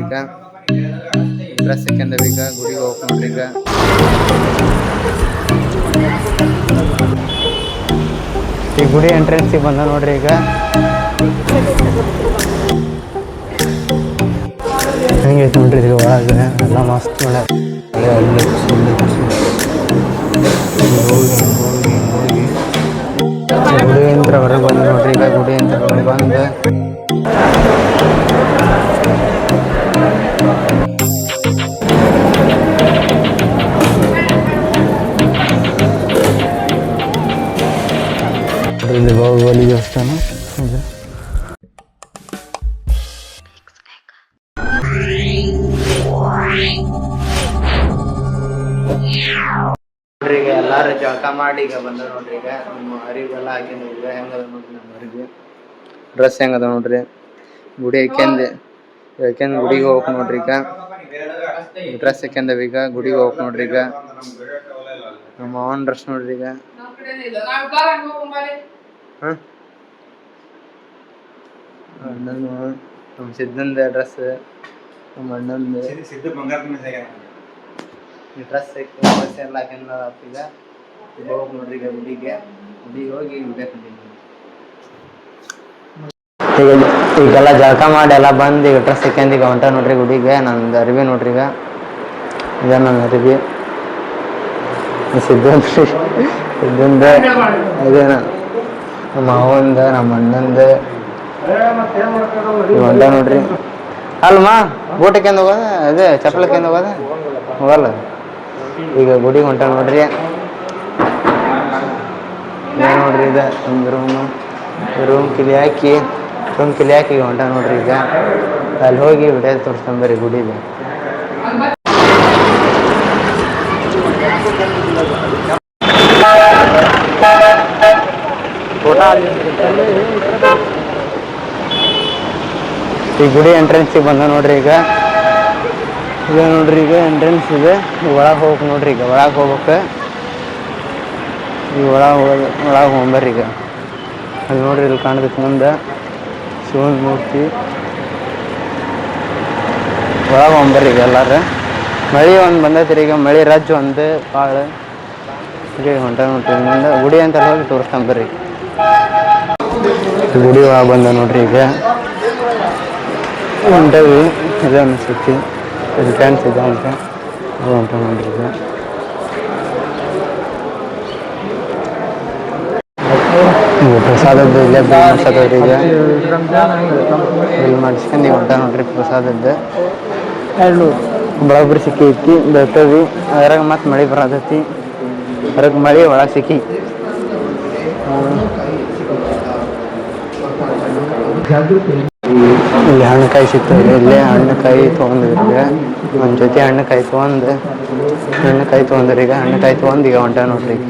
ಈಗ ಡ್ರೆಸ್ ಹಾಕ್ಯಂದವ ಈಗ ಗುಡಿಗೆ ಹೋಗ್ಬೇಕು ನೋಡ್ರಿ ಈಗ. ಈ ಗುಡಿ ಎಂಟ್ರೆನ್ಸಿಗೆ ಬಂದ ನೋಡ್ರಿ ಈಗ. ಹೆಂಗೈತೆ ನೋಡ್ರಿ ಈಗ ಒಳಗೆ ಎಲ್ಲ ಮಸ್ತ್ ಒಳ್ಳೆ ಗುಡಿ ಅಂತ ಹೊರಗೆ ಬಂದು ನೋಡ್ರಿ ಈಗ. ಗುಡಿ ಅಂತ ಹೊರಗೆ ಬಂದು ಇಲ್ಲಿ ಬಾಹುಬಲಿ ದೇವಸ್ಥಾನ ಇದೆ. ನೋಡ್ರಿ ಈಗ ಎಲ್ಲಾರು ಜಳಕ ಮಾಡಿ ಈಗ ಬಂದ ನೋಡ್ರಿ ಈಗ. ನಮ್ಮ ಅರಿವೆಲ್ಲ ಹಾಕಿಂದ ಈಗ ಹೆಂಗದ ನೋಡ್ರಿ. ನಮ್ಮ ಅರಿವಿ ಡ್ರೆಸ್ ಹೆಂಗದ ನೋಡ್ರಿ. ಗುಡಿ ಹಾಕ್ಯಂದು ಗುಡಿಗೆ ಹೋಗ್ಬೇಕು ನೋಡ್ರಿ ಈಗ. ಡ್ರೆಸ್ ಹಾಕ್ಯಂದವ ಈಗ ಗುಡಿಗೆ ಹೋಗ್ಬೇಕು ನೋಡ್ರಿ ಈಗ. ನಮ್ಮ ಅವನ್ ಡ್ರೆಸ್ ನೋಡ್ರಿ ಈಗ. ಅಣ್ಣನು ನಮ್ಮ ಸಿದ್ಧಂದ ಡ್ರೆಸ್, ನಮ್ಮ ಅಣ್ಣಂದು ಡ್ರೆಸ್ ಎಲ್ಲ ಹಾಕ್ಯಂದ ಈಗ ಹೋಗಿ ನೋಡ್ರಿ ಈಗ ಗುಡಿಗೆ ಹೋಗಿ ಈಗೆಲ್ಲ ಜಳಕ ಮಾಡಿ ಎಲ್ಲ ಬಂದು ಈಗ ಡ್ರೆಸ್ ಹಾಕ್ಯಂದು ಈಗ ಹೊಂಟ ನೋಡ್ರಿ ಗುಡಿಗೆ. ನಂದು ಅರಿವಿ ನೋಡ್ರಿ ಈಗ. ಇದ ನನ್ನ ಅರಿವಿ ಸಿದ್ಧಂದ್ರಿ. ಸಿದ್ಧಂದ ಇದೇನ ನಮ್ಮ ಮಾವಂದ, ನಮ್ಮ ಅಣ್ಣಂದ ಹೊಂಟ ನೋಡ್ರಿ. ಅಲ್ಮಾ ಬೂಟ್ ಹಾಕ್ಯಂದು ಹೋಗೋದ, ಅದೇ ಚಪ್ಪಲ್ ಹಾಕ್ಯಂದು ಹೋಗೋದ ಹೋಗಲ್ಲ. ಈಗ ಗುಡಿಗೆ ಹೊಂಟ ನೋಡ್ರಿ. ನೋಡ್ರಿ ಈಗ ಒಂದು ರೂಮ್ ಕಿಲಿ ಹಾಕಿ ಈಗ ಹೊಂಟ ನೋಡ್ರಿ ಈಗ. ಅಲ್ಲಿ ಹೋಗಿ ವಿಡಿಯೋ ತೋರಿಸ್ಕೊಂಬರಿ ಗುಡಿಗೆ. ಈ ಗುಡಿ ಎಂಟ್ರೆನ್ಸಿಗೆ ಬಂದ ನೋಡ್ರಿ ಈಗ. ಈಗ ನೋಡ್ರಿ ಈಗ ಎಂಟ್ರೆನ್ಸ್ ಇದೆ. ಒಳಗೆ ಹೋಗ್ಬೇಕು ನೋಡ್ರಿ ಈಗ. ಒಳಗೆ ಹೋಗ್ಬೇಕು. ಈಗ ಒಳಗೆ ಹೋಗ್ಬರ್ರಿ ಈಗ. ಅಲ್ಲಿ ನೋಡ್ರಿ ಇಲ್ಲಿ ಕಾಣ್ಬೇಕು ಮುಂದೆ ಶಿವನ ಮೂರ್ತಿ. ಒಳಗೆ ಹೋಗ್ಬರ್ರಿ ಈಗ ಎಲ್ಲಾರು. ಮಳೆ ಒಂದು ಬಂದೈತ್ರಿ ಈಗ. ಮಳೆ ರಜ್ಜು ಒಂದು ಭಾಳ ಈಗ ಹೊಂಟ ನೋಡ್ರಿ ಮುಂದೆ ಗುಡಿ ಅಂತ ಹೋಗಿ ತೋರಿಸ್ಕೊಂಬರ್ರಿ. ಗುಡಿ ಒಳಗೆ ಬಂದ ನೋಡ್ರಿ ಈಗ. ಹೊಂಟವಿ ಇದೆ ಅನಿಸ್ತೈತಿ. ಇದು ಫ್ಯಾನ್ಸ್ ಇದೆ ಅಂತ ಹೊಂಟ ನೋಡ್ರಿ ಈಗ. ಪ್ರಸಾದದ್ದು ಇಲ್ಲೇ ಮಾಡಿಸೋದ್ರಿ ಈಗ. ಇಲ್ಲಿ ಮಾಡಿಸ್ಕೊಂಡು ಈಗ ಹೊಂಟ ನೋಡ್ರಿ ಪ್ರಸಾದದ್ದು. ಬರೋಬ್ಬರಿ ಸಿಕ್ಕಿ ಐತಿ ಬೆಳ್ತವಿ. ಅದ್ರಾಗ ಮತ್ತೆ ಮಳೆ ಬರತೈತಿ. ಅದ್ರಾಗ ಮಳೆ ಒಳಗೆ ಸಿಕ್ಕಿ ಇಲ್ಲಿ ಹಣ್ಣುಕಾಯಿ ಸಿಗ್ತದೆ. ಇಲ್ಲೇ ಹಣ್ಣುಕಾಯಿ ತೊಗೊಂಡಿದ್ರಿಗೆ ಒಂದು ಜೊತೆ ಹಣ್ಣುಕಾಯಿ ತೊಗೊಂಡ್ರಿ ಈಗ. ಹಣ್ಣುಕಾಯಿ ತೊಗೊಂಡು ಈಗ ಹೊಂಟ ನೋಡ್ರಿ ಈಗ.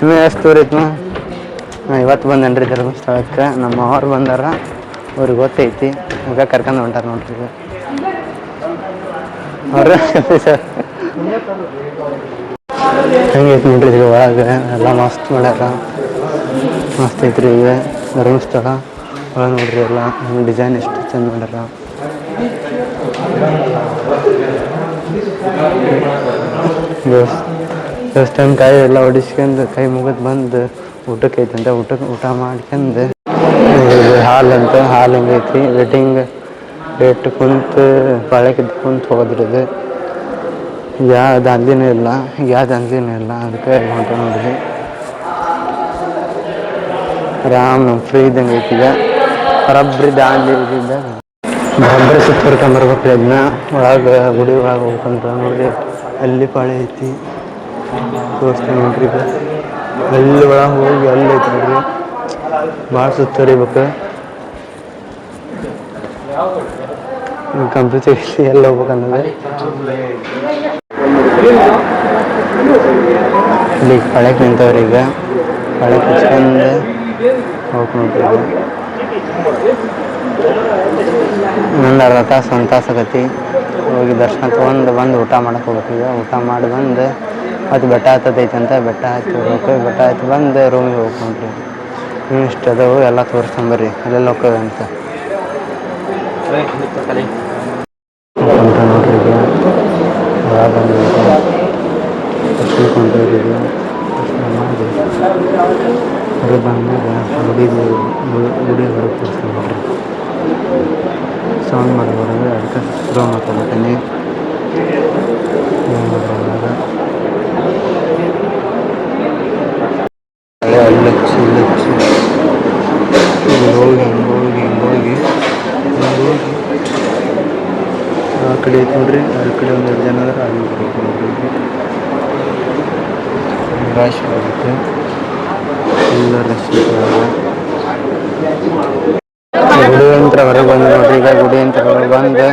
ಇನ್ನೂ ಎಷ್ಟು ದೂರ ಐತಿ? ಇವತ್ತು ಬಂದೇನ್ರಿ ಧರ್ಮಸ್ಥಳಕ್ಕೆ. ನಮ್ಮ ಅವ್ರು ಬಂದಾರ, ಅವ್ರಿಗೆ ಗೊತ್ತೈತಿ. ಈಗ ಕರ್ಕೊಂಡು ಹೊಂಟಾರ ನೋಡ್ರಿ ಈಗ ಅವ್ರ. ಹೆಂಗೈತಿ ನೋಡ್ರಿ ಈಗ ಒಳಗೆ ಎಲ್ಲ ಮಸ್ತ್ ಮಾಡ್ಯಾರ. ಮಸ್ತ್ ಐತ್ರಿ ಈಗ ಧರ್ಮಸ್ಥಳ ಒಳಗೆ ನೋಡ್ರಿ. ಎಲ್ಲ ಡಿಸೈನ್ ಎಷ್ಟು ಚಂದ ಮಾಡ್ಯಾರ. ಟೈಮ್ ಕಾಯಿ ಎಲ್ಲ ಹೊಡಿಸ್ಕೊಂಡು ಕೈ ಮುಗಿದು ಬಂದು ಊಟಕ್ಕೆ ಐತಂತ ಊಟ ಮಾಡ್ಕೊಂಡು ಹಾಲ್ ಅಂತ ಹಾಲು ಹೆಂಗೈತಿ ವೇಟಿಂಗ್ ಡೇಟ್ ಕುಂತು ಬಾಳೆಕಿದ್ದು ಕುಂತು ಹೋದ್ರಿ. ಇದು ಯಾವ ದಂಧೆನೂ ಇಲ್ಲ, ಅದಕ್ಕೆ ಹೊಂಟ ನೋಡ್ರಿ. ಆರಾಮ್ ಫ್ರೀ ಇದ್ದಂಗೆ ಐತಿ. ಈಗ ಬರಬ್ಬರಿ ದಾಂಧೆ ಇದ್ದಾಗ ಬರಬ್ಬರಿ ಸುತ್ತರ್ಕೊಂಬರ್ಬೇಕ್ರಿ. ಅದನ್ನ ಒಳಗೆ ಗುಡಿ ಒಳಗೆ ಹೋಗ್ಬೇಕಂತ ನೋಡ್ರಿ. ಅಲ್ಲಿ ಪಾಳೆ ಐತಿ ತೋರಿಸ್ತೀನಿ ನೋಡ್ರಿ. ಈಗ ಅಲ್ಲಿ ಒಳಗೆ ಹೋಗಿ ಅಲ್ಲಿ ಐತಿ ನೋಡ್ರಿ. ಭಾಳ ಸುತ್ತರಿಬೇಕು. ಕಂಪ್ಯೂಟರ್ ಎಲ್ಲಿ ಹೋಗ್ಬೇಕನ್ನೋದು ಇಲ್ಲಿ ಪಳಕ್ಕೆ ನಿಂತವ್ರಿ. ಈಗ ಪಳಕ್ಕೆ ಹಚ್ಕೊಂಡು ಹೋಗಿ ನೋಡ್ರಿ. ಇನ್ನೊಂದು ಅರ್ಧ ತಾಸು ಒಂದು ತಾಸು ಆಗತಿ. ಹೋಗಿ ದರ್ಶನ ತೊಗೊಂಡು ಬಂದು ಊಟ ಮಾಡಕ್ಕೆ ಹೋಗ್ಬೇಕು. ಈಗ ಊಟ ಮಾಡಿ ಬಂದು ಮತ್ತು ಬೆಟ್ಟ ಹತ್ತೈತೆ ಅಂತ ಬೆಟ್ಟ ಹತ್ತಿ ಹೋಗ್ಬೇಕು. ಬೆಟ್ಟ ಹತ್ತಿ ಬಂದು ರೂಮಿಗೆ ಹೋಗ್ಬೇಕು ನೋಡ್ರಿ. ಇಷ್ಟು ಅದಾವು ಎಲ್ಲ ತೋರಿಸ್ಕೊಂಬರ್ರಿ ಎಲ್ಲೆಲ್ಲಿ ಹೋಗ್ತವೆ ಅಂತ. ನೋಡ್ರಿ ಈಗ ಹೊರಗೆ ಬಂದಾಗ ಗುಡಿ ಹೊರಗೆ ತೋರಿಸ್ತೀನಿ ನೋಡ್ರಿ. ಸೌಂಡ್ ಮಾಡಬಾರ್ದು ಅದಕ್ಕೆ ಸ್ಲೋ ಮಾತಾಡ್ತೀನಿ. ಅಲ್ಲಚ್ಚಿ ಹೋಗಿ ಆ ಕಡೆ ಐತೆ ನೋಡ್ರಿ. ಆ ಕಡೆ ಒಂದೆರಡು ಜನ ಅದಾರ. ಅಲ್ಲಿ ಬರ್ಬೇಕು ನೋಡ್ರಿ. ರಶ್ ಬರುತ್ತೆ, ಎಲ್ಲ ರಶ್ ಗುಡಿ ಅಂತ ಹೊರಗೆ ಬಂದು ನೋಡ್ರಿ. ಈಗ ಗುಡಿ ಅಂತ ಹೊರಗೆ ಬಂದು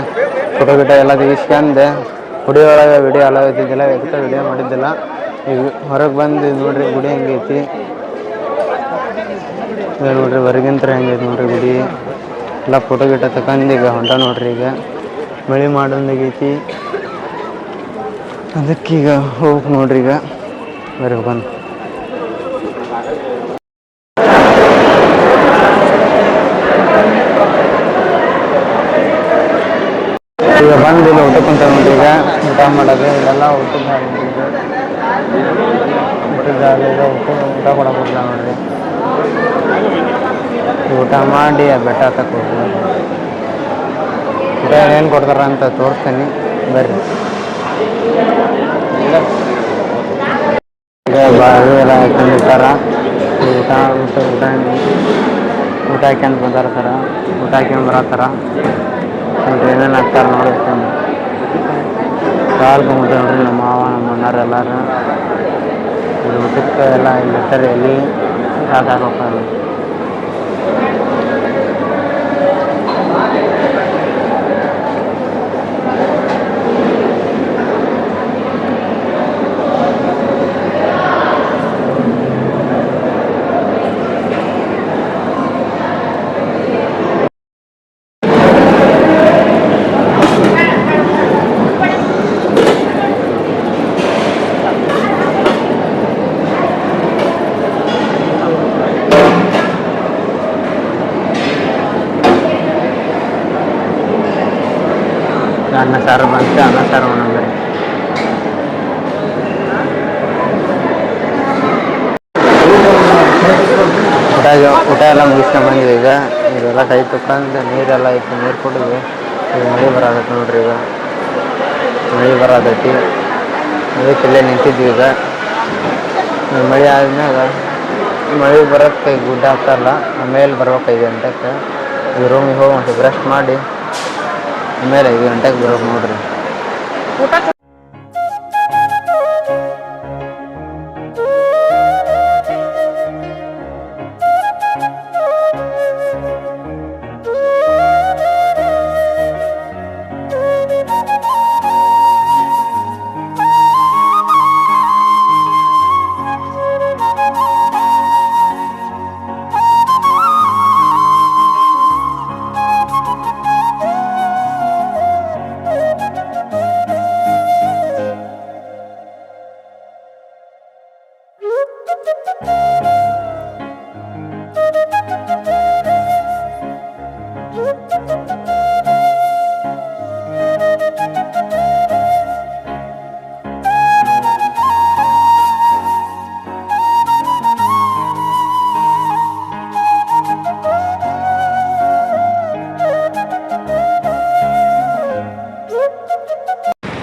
ಫೋಟೋ ಗಿಟ ಎಲ್ಲ ತೆಗಿಸ್ಕೊಂಡು ಗುಡಿ ಒಳಗೆ ವಿಡಿಯೋ ಅಲೋ ಇದ್ದಿದ್ದಿಲ್ಲ, ಎದಕ್ಕೆ ವಿಡಿಯೋ ಮಾಡಿದ್ದಿಲ್ಲ. ಈಗ ಹೊರಗೆ ಬಂದು ನೋಡ್ರಿ ಗುಡಿ ಹೆಂಗೈತಿ ನೋಡ್ರಿ. ಹೊರಗಿಂತ್ರ ಹೆಂಗೈತಿ ನೋಡ್ರಿ ಗುಡಿ ಎಲ್ಲ ಫೋಟೋ ಗಿಟ ತಗೊಂಡು ಈಗ ಹೊಂಟ ನೋಡ್ರಿ. ಈಗ ಮಳೆ ಮಾಡೋದಾಗೈತಿ, ಅದಕ್ಕೀಗ ಹೋಗಿ ನೋಡ್ರಿ. ಈಗ ಹೊರಗೆ ಬಂದು ಈಗ ಬಂದು ಇಲ್ಲ ಊಟ ಕುಂತ ನೋಡ್ರಿ. ಈಗ ಊಟ ಮಾಡೋದು ಇಲ್ಲೆಲ್ಲ ಊಟದ ಈಗ ಊಟ ಕೊಡೋದಿಲ್ಲ ನೋಡ್ರಿ. ಊಟ ಮಾಡಿ ಬೆಟ್ಟ ಹತ್ತಕ್ಕೆ ಹೋಗ್ಬೋದು. ಊಟ ಏನು ಕೊಡ್ತಾರ ಅಂತ ತೋರಿಸ್ತೀನಿ ಬರ್ರಿ. ಈಗ ಬಾವಿ ಎಲ್ಲ ಹಾಕೊಂಡಿರ್ತಾರ. ಊಟ ಹಾಕ್ಯಂತ ಬಂದಾರ ಸರ. ಊಟ ಹಾಕ್ಯಂಡ್ ಬರತ್ತಾರ ನೋಡ್ರಿ. ಏನೇನು ಹಾಕ್ತಾರೆ ನೋಡಿ. ಕಾಲ್ಕೊಂಬ ನೋಡ್ರಿ ನಮ್ಮ ಮಾವ ನಮ್ಮ ಅಣ್ಣಾರು ಎಲ್ಲಾರು. ಇದು ಊಟಕ್ಕೆ ಎಲ್ಲ ಇಲ್ಲಿ ಇರ್ತಾರೆ. ಎಲ್ಲಿ ಸಾಕಾಗೋಗ್ತಾರೆ. ಅನ್ನ ಸಾರು ಬಂತು, ಅನ್ನ ಸಾರು ಉಣ್ಣಂದ್ರಿ. ಊಟ ಎಲ್ಲ ಮುಗಿಸ್ಕೊಂಡು ಬಂದ್ವಿ. ಈಗ ಇದೆಲ್ಲ ಕೈ ತುಕ್ಕಂದು ನೀರೆಲ್ಲ ಐತಿ, ನೀರು ಕೊಟ್ಟಿದ್ವಿ. ಈಗ ಮಳೆ ಬರೋದೈತಿ ನೋಡ್ರಿ. ಈಗ ಮಳೆ ಬರೋದೈತಿ, ಅದಕ್ಕೆ ಇಲ್ಲೇ ನಿಂತಿದ್ವಿ. ಈಗ ಮಳೆ ಆದ್ಮ್ಯಾಗ ಮಳೆ ಬರೋಕ್ಕೆ ಗುಡ್ಡ ಆಗ್ತಾರಲ್ಲ, ಆಮೇಲೆ ಬರ್ಬೇಕು 5 ಗಂಟೆಗೆ. ಈಗ ರೂಮಿಗೆ ಹೋಗಿ ಒಂದು ಬ್ರಷ್ ಮಾಡಿ ಆಮೇಲೆ 5 ಗಂಟೆಗೆ ಬರ್ಬೇಕು ನೋಡ್ರಿ.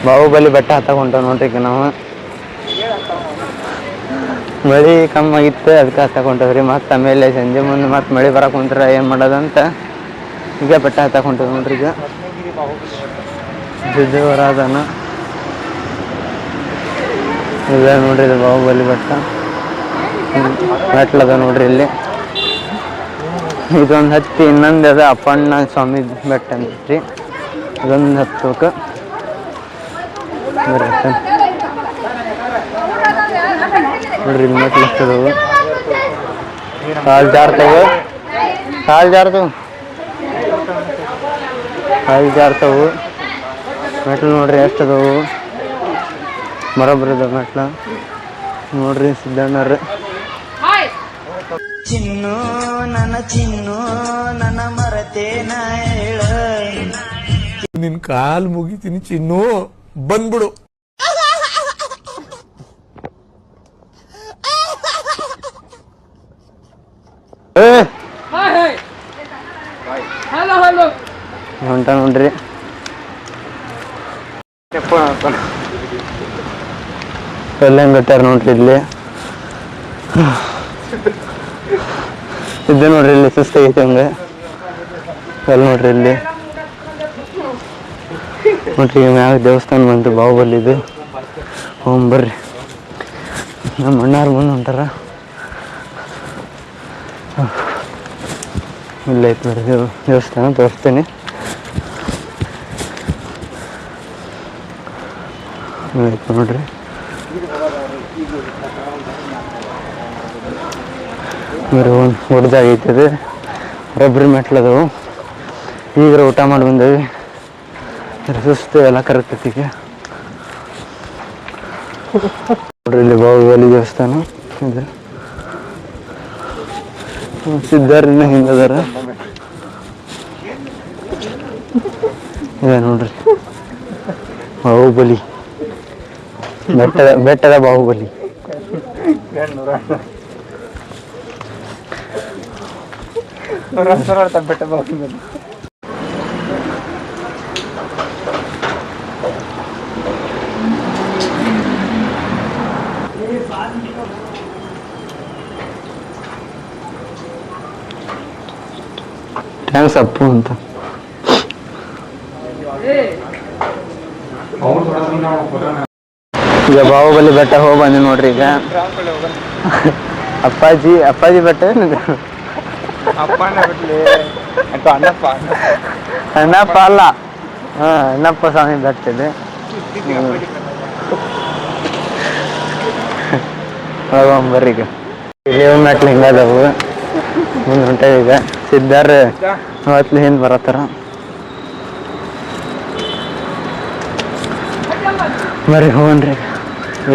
ಬಾಹುಬಲಿ ಬೆಟ್ಟ ಹತ್ತಕ್ಕೆ ಹೊಂಟೇವ್ ನೋಡ್ರಿ. ಈಗ ನಾವು ಮಳೆ ಕಮ್ಮಿ ಆಗಿತ್ತು, ಅದಕ್ಕೆ ಹತ್ತಕ್ಕೆ ಹೊಂಟವ್ರಿ. ಮತ್ತು ಆಮೇಲೆ ಸಂಜೆ ಮುಂದೆ ಮತ್ತೆ ಮಳೆ ಬರಕ್ಕೆ ಕುಂತ್ರೆ ಏನು ಮಾಡೋದಂತ ಈಗ ಬೆಟ್ಟ ಹತ್ತಕ್ಕೆ ಹೊಂಟೇವ್ ನೋಡ್ರಿ. ಈಗ ಸಿದ್ದೇಶ್ವರನ ಈಗ ನೋಡ್ರಿ, ಇದು ಬಾಹುಬಲಿ ಬೆಟ್ಟ ಮೆಟ್ಲದ ನೋಡ್ರಿ. ಇಲ್ಲಿ ಇದೊಂದು ಹತ್ತಿ ಇನ್ನೊಂದು ಅದ ಅಪ್ಪಣ್ಣ ಸ್ವಾಮಿ ಬೆಟ್ಟ ಅಂತ್ರಿ. ಇದೊಂದು ಹತ್ತಕ್ಕೆ ನೋಡ್ರಿ. ಮೆಟ್ಲು ಎಷ್ಟದವು, ಕಾಲು ಜಾರ್ತವು, ಮೆಟ್ಲು ನೋಡ್ರಿ ಎಷ್ಟದವು. ಬರೋಬ್ಬರ ಮೆಟ್ಲು ನೋಡ್ರಿ. ಸಿದ್ದಣ್ಣರು ಚಿನ್ನು ನನ್ನ ಮರತೇನ ಹೇಳ ನಿನ್ ಕಾಲು ಮುಗಿತೀನಿ ಚಿನ್ನು, ಬಂದ್ಬಿಡು. ಹೊಂಟ ನೋಡ್ರಿ ಎಲ್ಲ ಹೆಂಗ್ ಕಟ್ಟಾರ ನೋಡ್ರಿ ಇಲ್ಲಿ. ಇದ್ದೆ ನೋಡ್ರಿ ಇಲ್ಲಿ ಸುಸ್ತಾಗೈತಿ ಹಂಗೆ ಅಲ್ಲಿ ನೋಡ್ರಿ ಇಲ್ಲಿ ನೋಡ್ರಿ ಮ್ಯಾಗ ದೇವಸ್ಥಾನ ಬಂತು ಬಾಹುಬಲಿದು. ಹೋಗ್ ಬರ್ರಿ, ನಮ್ಮ ಅಣ್ಣಾರು ಮುಂದೆ ಹೊಂಟಾರ. ಇಲ್ಲ ಐತೆ ನೋಡ್ರಿ ದೇವಸ್ಥಾನ, ತೋರಿಸ್ತೇನೆ. ಆಯ್ತು ನೋಡ್ರಿ, ಬರೀ ಒಂದು ಹೊಡೆದಾಗೈತೆ ಅದು. ರಬ್ಬರಿ ಮೆಟ್ಲದವು. ಈಗ ಊಟ ಮಾಡಿ ಬಂದೇವಿ. ಸುಸ್ತು ಎಲ್ಲ ಕರೆಕ್ತೈತಿ ಈಗ ನೋಡ್ರಿ. ಇಲ್ಲಿ ಬಾಹುಬಲಿ ದೇವಸ್ಥಾನ ಇದೆ. ಸಿದ್ಧಾರ್ಥ ಹಿಂಗದಾರ ಇದೆ ನೋಡ್ರಿ. ಬಾಹುಬಲಿ ಬೆಟ್ಟದ ಬಾಹುಬಲಿ. ಬೆಟ್ಟ ಬಾಹುಬಲಿ. ಥ್ಯಾಂಕ್ಸ್ ಅಪ್ಪು ಅಂತ. ಈಗ ಬಾಹುಬಲಿ ಬೆಟ್ಟ ಹೋಗಿ ಬಂದಿ ನೋಡ್ರಿ. ಈಗ ಅಪ್ಪಾಜಿ ಬೆಟ್ಟ ಅಣ್ಣಪ್ಪ ಅಲ್ಲ, ಅಣ್ಣಪ್ಪ ಸ್ವಾಮಿ ಬೆಟ್ಟ ಇದೆ. ಬರ್ರಿ ಈಗ ದೇವ್ ಮೆಟ್ಲು ಹಿಂಗದವು ಮುಂದೆ ಹೊಂಟೇವಿ. ಈಗ ಸಿದ್ಧಾರ್ ಹೊತ್ಲಿ ಹಿಂದೆ ಬರತ್ತಾರ. ಬರ್ರಿ ಹೋಗ್ರಿ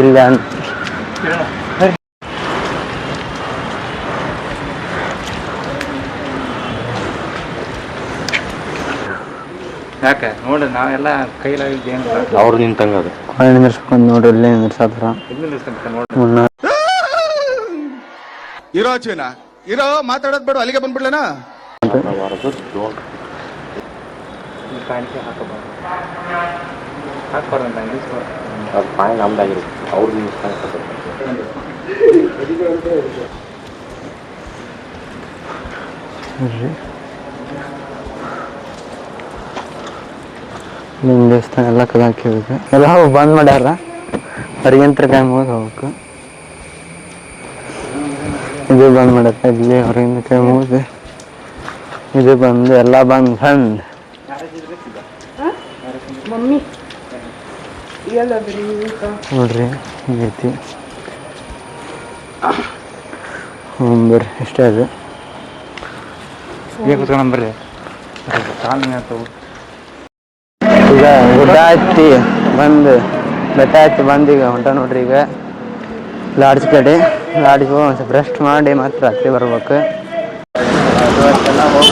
ಇಲ್ಲ ಅಂತ. ಯಾಕೆ ನೋಡ್ರಿ ನಾವೆಲ್ಲ ಕೈಲಾಗಿದ್ದು ಏನು ಅವ್ರು ನಿಂತಂಗದು ನಿಂದಿರ್ಸ್ಕೊಂಡು ನೋಡ್ರಿ ಇಲ್ಲೇ ನಿಂದಿರ್ಸತ್ರ. ಇರೋ ಚೀನಾ ಇರೋ ಮಾತಾಡೋದ್ ಬೇಡ, ಅಲ್ಲಿಗೆ ಬಂದ್ಬಿಡ್ಲೇನಾ. ಅದು ಫೈನ್ ನಮ್ದಾಗಿರುತ್ತೆ, ಅವ್ರು ನಿಂತ್ಕೊಂಡು ನಿಮ್ಮ ದೇವಸ್ಥಾನ ಎಲ್ಲ ಕದಾಕಿಬೇಕು. ಎಲ್ಲ ಬಂದ್ ಮಾಡ್ಯಾರ. ಹೊರಗಿಂತ್ರ ಟೈಮ್ ಹೋಗಿ ಹೋಗ್ಬೇಕು. ಇದು ಬಂದ್ ಮಾಡತ್ತ ಇಲ್ಲಿ ಹೊರಗಿಂದ ಟೈಮ್ ಹೋಗಿ ಇದು ಬಂದು ಎಲ್ಲ ಬಂದ್ ನೋಡ್ರಿ ಐತಿ. ಬರ್ರಿ ಇಷ್ಟೇ ಅದು. ಕುತ್ಕೊಂಡ್ಬರ್ರಿ ಈಗ ಗುಡ್ಡ ಹತ್ತಿ ಬಂದು ಬೆಟ್ಟ ಹತ್ತಿ ಬಂದು ಈಗ ಹೊಂಟ ನೋಡ್ರಿ. ಈಗ ಲಾಡ್ಜ್ ಕಡೆ ಲಾಡ್ಜ್ಗೆ ಹೋಗಿ ಒಂದು ಸ್ವಲ್ಪ ರೆಸ್ಟ್ ಮಾಡಿ ಮತ್ತೆ ರಾತ್ರಿ ಬರ್ಬೇಕು. ಇವತ್ತೆಲ್ಲ ಹೋಗಿ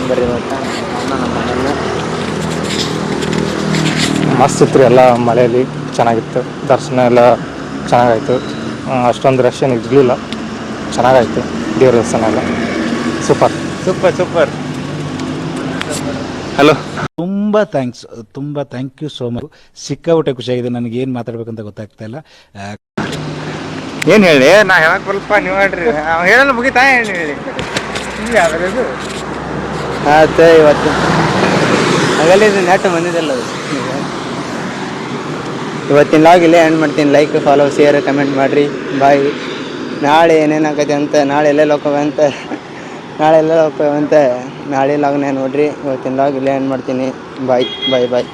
ಬರ್ರಿ. ಇವತ್ತು ನಮ್ಮ ಮನೆಯಲ್ಲಿ ಮಸ್ತ್ ಇತ್ತು ರೀ. ಎಲ್ಲ ಮಳೆಯಲ್ಲಿ ಚೆನ್ನಾಗಿತ್ತು. ದರ್ಶನ ಎಲ್ಲ ಚೆನ್ನಾಗಾಯಿತು. ಅಷ್ಟೊಂದು ರಶ್ ಏನು ಇರಲಿಲ್ಲ, ಚೆನ್ನಾಗಾಯಿತು. ದೇವ್ರ ದರ್ಶನ ಎಲ್ಲ ಸೂಪರ್ ಸೂಪರ್ ಸೂಪರ್. ಹಲೋ, ತುಂಬ ಥ್ಯಾಂಕ್ ಯು ಸೋ ಮಚ್. ಸಿಕ್ಕಾಬಿಟ್ಟೆ ಖುಷಿಯಾಗಿದೆ. ನನಗೆ ಏನು ಮಾತಾಡ್ಬೇಕಂತ ಗೊತ್ತಾಗ್ತಾ ಇಲ್ಲ. ಏನು ಹೇಳಿ ನಾ ಹೇಳಕ್ ಸ್ವಲ್ಪ ನೀವು ಹೇಳ್ರಿ. ಹೇಳಲ್ಲ ಮುಗಿತಾ ಏನು ಹೇಳಿ ಯಾವ್ದು ಆಯ್ತು. ಇವತ್ತು ಆಗಲೇ ಇದು ನೆಟ್ ಬಂದಿದ್ದಲ್ಲ ಅದು. ಇವತ್ತಿನ ಲಾಗ್ ಇಲ್ಲೇ ಎಂಡ್ ಮಾಡ್ತೀನಿ. ಲೈಕ್, ಫಾಲೋ, ಶೇರ್, ಕಮೆಂಟ್ ಮಾಡಿರಿ. ಬಾಯ್. ನಾಳೆ ಏನೇನಾಗತ್ತೆ ಅಂತ, ನಾಳೆ ಎಲ್ಲೆಲ್ಲ ಹೋಗ್ಬೇಕಂತ, ನಾಳೆ ಲಾಗ್ನೇ ನೋಡಿರಿ. ಇವತ್ತಿನ ಲಾಗ್ ಇಲ್ಲೇ ಎಂಡ್ ಮಾಡ್ತೀನಿ. ಬಾಯ್ ಬಾಯ್ ಬಾಯ್.